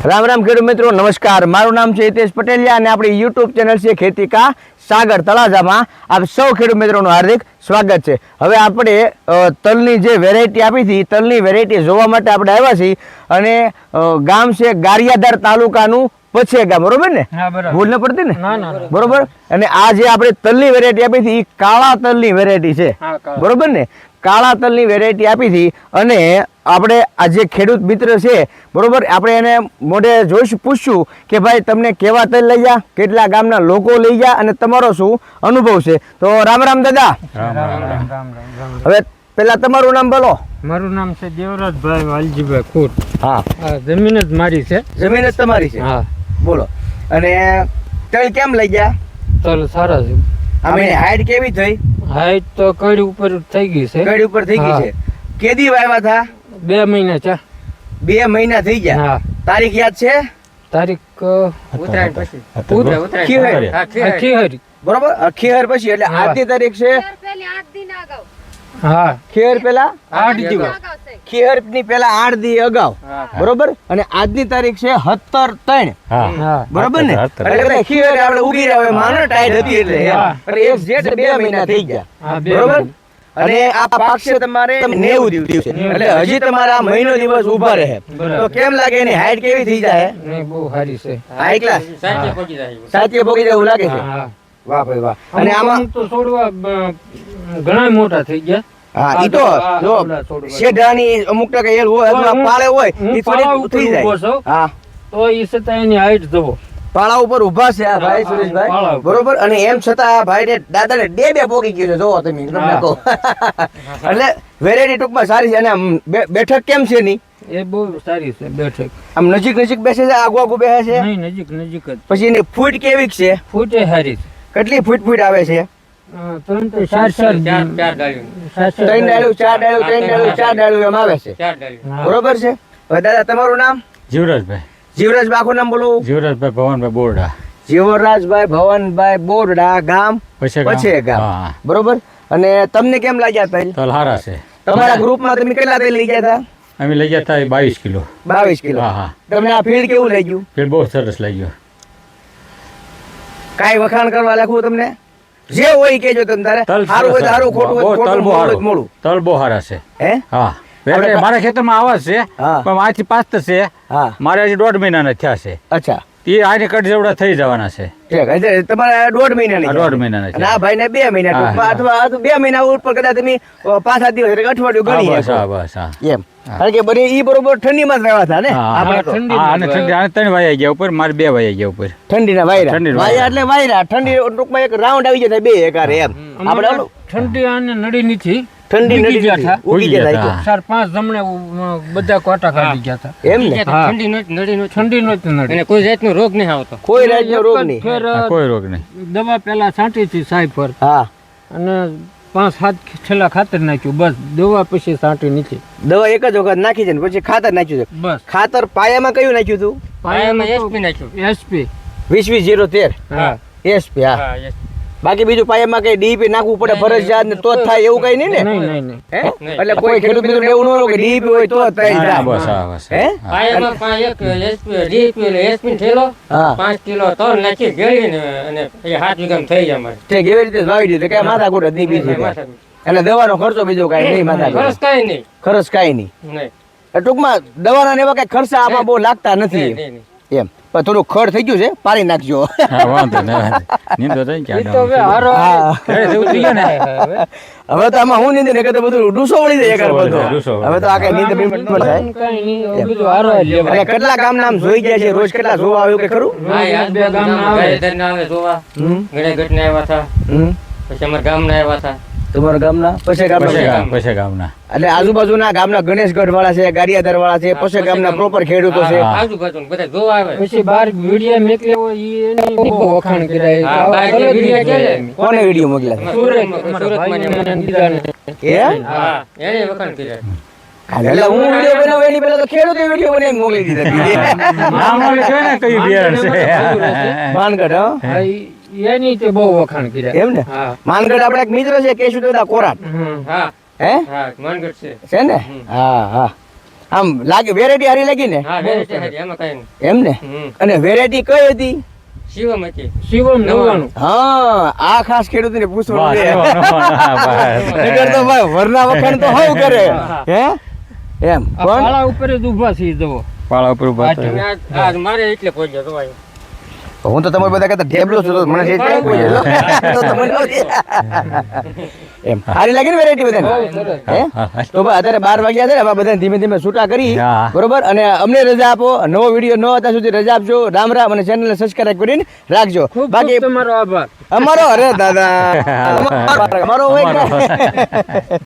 રામ રામ ખેડૂત મિત્રો, નમસ્કાર. મારું નામ છે હિતેશ પટેલિયા અને આપણી યુટ્યુબ ચેનલ છે ખેતી કા સાગર. તળાજામાં આપ સૌ ખેડૂત મિત્રોનું હાર્દિક સ્વાગત છે. હવે આપણે તલની જે વેરાયટી આપી હતી, તલની વેરાયટી જોવા માટે આપણે આવ્યા છીએ અને ગામ છે ગારિયાધાર તાલુકાનું પછે ગામ, બરોબર ને? ભૂલ ન પડતી ને? બરોબર. અને આ જે આપણે તલની વેરાયટી આપી હતી એ કાળા તલની વેરાયટી છે, બરોબર ને? કાળા તલની વેરાયટી આપી હતી અને આપણે આ જે ખેડૂત મિત્ર છે, બરોબર, આપણે એને મોઢે જોઈશું, પૂછશું કે ભાઈ તમને કેવા તલ લઈ ગયા, કેટલા ગામના લોકો લઈ ગયા અને તમારો શું અનુભવ છે. તો રામ રામ દાદા. હવે પેલા તમારું નામ બોલો. મારું નામ છે દેવરાજભાઈ વાલજીભાઈ ખુટ. હા, જમીન જ મારી છે. જમીન જ તમારી છે? હા. બોલો. અને તલ કેમ લઈ ગયા? તલ સારા છે. આમે હાઈટ કેવી થઈ? હાઈટ તો કડી ઉપર થઈ ગઈ છે. કડી ઉપર થઈ ગઈ છે. કેદી વાવ્યા હતા? 2 મહિના છે. 2 મહિના થઈ ગયા. હા. તારીખ યાદ છે? તારીખ ઉતરાયણ પછી ખીહરી. બરોબર, ખીહર પછી એટલે આજની તારીખ છે. હા, ખીહર પેલા 8 દિવસ. ખીહર ની પેલા 8 દી અગાઉ, બરોબર. અને આજની તારીખ છે 17/3. હા, બરોબર ને? એટલે ખીહર આપણે ઉગી રહ્યા માનો ટાઈટ હતી એટલે એક જેઠ 2 મહિના થઈ ગયા, બરોબર. અને આ પાક છે તમારે 90 દિવસ છે એટલે હજી તમારા મહિનો દિવસ ઉભા રહે. તો કેમ લાગે એની હાઈટ કેવી થઈ જાય? બહુ સારી છે. હાઈ ક્લાસ સાચે પહોંચી જાય. સાચે પોગી જાય એવું લાગે છે. વાહ ભાઈ વાહ. અને આમાં તો છોડવા ઘણા મોટા થઈ ગયા. હા, ઈ તો જો શેઢાની અમુક ટકા એલ હોય અથવા પાળે હોય ઈ થોડી થઈ જાય. હા, તો ઈ છતાં એની હાઈટ જુઓ. પાળા ઉપર ઊભા છે આ ભાઈ સુરેશભાઈ, બરોબર. અને એમ છતાં આ ભાઈને દાદાને 2 પોગી ગયો છે, જોવો તમે, તમને કહો. એટલે વેરાયટી ટૂંકમાં સારી છે. અને આમ બેઠક કેમ છે ની? એ બહુ સારી છે બેઠક. આમ નજીક નજીક બેસે છે, આગુ આગુ બેસે છે? નહીં, નજીક નજીક જ. પછી એની ફૂટ કેવી છે? ફૂટે સારી છે. કેટલી ફૂટ આવે છે? 3 તો 4 ચાર ડાળીઓ. 3 ડાળું, 4 ડાળું, 3 ડાળું, 4 ડાળું એમ આવે છે, 4 ડાળીઓ. બરોબર છે. હવે દાદા તમારું નામ? જીવરાજભાઈ. જીવરાજભાઈ, આખું નામ બોલો. જીવરાજભાઈ ભવનભાઈ બોરડા. જીવરાજભાઈ ભવનભાઈ બોરડા, ગામ પછે ગામ, હા. બરોબર. અને તમને કેમ લાગ્યા તલ? તલ હારા છે. તમારા ગ્રુપમાં તમે કેટલા તલ લઈ ગયા હતા? અમે લઈ ગયા હતા 22 કિલો. 22 કિલો. હા, હા. તમને આ ફીલ્ડ કેવું લાગ્યું? ફીલ્ડ બહુ સરસ લાગ્યો. કાંઈ વખાણ કરવા લાગવું તમને? જે હોય કેજો તમે તારે. તલ સારું હોય તો સારું, ખોટું હોય તો ખોટું, મોડું હોય તો મોડું. તલ બહુ હારા છે. હે? હા. મારા ખેતરમાં આવા છે, હા. પણ આથી 5 છે. હા. મારે હજી 1.5 મહિનાના થયા છે. અચ્છા, એ આને કટ જેવડા થઈ જવાના છે. ઠીક. એટલે તમારે 1.5 મહિનાની. 1.5 મહિનાના અને આ છે. ભાઈને 2 મહિના હા, ટૂંકમાં, અથવા 2 મહિના ઉપર કદાચ તમે 5-7 દિવસ એટલે અઠવાડિયું હા, ગણી બસ, હા, શકો. બસ, હા. એમ. કારણ કે બધી ઈ બરોબર ઠંડીમાં જ રહેવા હતા ને હા, આપણે તો. ઠંડી. હા, અને ઠંડી આને 3 વાયા ગયા ઉપર, મારે 2 વાયા ગયા ઉપર. ઠંડીના વાયરા. ઠંડીના વાયરા એટલે વાયરા. ઠંડી ટૂંકમાં એક રાઉન્ડ આવી જાય 2 એકારે એમ. આપણે ઓલું ઠંડી આને નડી નથી. ઠંડી ઉગી નડી ગયા નથી. હતા. ઉગી ગયા હતા. હા. 4-5 જમણે બધા કોટા કાઢી ગયા હતા. એમ ને? હા. ઠંડી નડી નો ઠંડી નહોતી નડી. અને કોઈ જાતનો રોગ નહીં આવતો. કોઈ રાતનો રોગ નહીં. ફેર હા, કોઈ રોગ નહીં. દવા પેલા છાંટી હતી સાહેબ પર હા, અને 5-7 છેલ્લા ખાતર નાખ્યું, બસ. દવા પછી છાંટી નથી, દવા એક જ વખત નાખી છે ને પછી ખાતર નાખ્યું છે. બસ. ખાતર પાયામાં કયું નાખ્યું હતું? પાયામાં SP નાખ્યું. SP. 20-20-0-13 હા. SP. હા. હા, yes. બાકી બીજું પાયામાં કઈ ડીપી નાખવું પડે ફરજિયાત ને તો જ થાય એવું કઈ નહીં ને? નહીં. હે? નહીં. એટલે કોઈ ખેડૂત મિત્રો એવું ન હોય કે ડીપી હોય તો જ થાય. હા, જાય. બસ, હા, બસ. હે? હા. પાયામાં 5 SP, DP એટલે SP થેલો, હા. 5 કિલો તલ નાખી ભેળવીને અને એ 7 વીઘામાં થઈ જાય અમારે. ઠીક, એવી રીતે જ વાવી દીધું. કઈ માથાકૂટ જ નહીં બીજી કઈ. માથાકૂટ. એટલે દવાનો ખર્ચો બીજો કઈ નહીં માથાકૂટ. ખર્ચ કાંઈ નહીં. ખર્ચ કઈ નહીં. નહીં. ટૂંકમાં દવાના ને એવા કઈ ખર્ચા આમાં બહુ લાગતા નથી નહીં, નહીં, નહીં. એમ. પણ થોડું ખડ થઈ ગયું છે, પાડી નાખજો. હા, વાંધો નહીં. નીંદો થઈ ગયા. એ તો હવે હારો હા. એવું થઈ ગયું ને. હવે તો આમાં હું નીંદ ને કે બધું ડૂસો વળી જાય એકવાર બધો. ડૂસો વળી હવે તો આ કઈ નીંદ બીંદ થાય. કાંઈ નહીં, હવે બીજું હારો જ લેવાય. એટલે કેટલા ગામ નામ જોઈ ગયા છે, રોજ કેટલા જોવા આવ્યું કે ખરું? હા, એ આજ 2 ગામના આવે. ગાયધરના આવે જોવા. હમ. ગણેગઢના આવ્યા હતા. હમ. પછી અમારા ગામના આવ્યા હતા. તમારા ગામના પછી પછી ગામના ગામ, પછી ગામના. એટલે આજુબાજુના ગામના ગણેશગઢ વાળા છે, ગારિયાધાર વાળા છે, પછી ગામના પ્રોપર ખેડૂતો છે. હા. આજુબાજુ બધા જોવા આવે. પછી બાર વિડીયા મેકલ્યા હોય ઈ એની બહુ વખાણ હા, કર્યા. બહાર જે વિડીયા છે ને, કોને વિડીયો મોકલ્યા છે? સુરતમાં ને એમાં. એ? હા, એને વખાણ કર્યા. એટલે હું વિડીયો બનાવું એની પહેલા તો ખેડૂતે વિડીયો બનાવીને મોકલી દીધા. નામ આવે છે ને કયું બિયારણ છે. માનગઢ, હા? હા, એની તે બહુ વખાણ કર્યા. એમ ને? હા. માનગઢ આપણા એક મિત્ર છે કેશુદાદા કોરાટ. હમ. હા, હે? હા, માનગઢ છે. છે ને? હા, હા. આમ લાગે વેરાયટી હારી લાગી ને હા વેરાયટી હતી એમાં કઈ નહીં. એમ ને હમ. અને વેરાયટી કઈ હતી શિવમ હતી શિવમ 99. હા આ ખાસ ખેડૂતને પૂછવાનું વાહ, છે હા, બસ. નહીંતર તો ભાઈ વરના વખાણ તો હવ કરે હે એમ આ કોણ પાળા ઉપર જ ઊભા છીએ જુઓ. પાળા ઉપર ઊભા હતા. અને આ મારે એટલે પહોંચ્યો તો ભાઈ હું તો તમારે બધા કહેતા ઢેબલો છું તો મને જે ક્યાંય કોઈ નહીં. તો તમને નથી. એમ સારી લાગી ને વેરાયટી બધાને હે તો ભાઈ અત્યારે 12 વાગ્યા છે ને હવે બધાને ધીમે ધીમે છૂટા કરી હા. બરોબર અને અમને રજા આપો નવો વિડીયો ન હતા સુધી રજા આપજો રામ રામ અને ચેનલને સબસ્ક્રાઇબ કરીને રાખજો ખૂબ બાકી ખૂબ તમારો આભાર. અમારો અરે દાદા અમારો હોય કે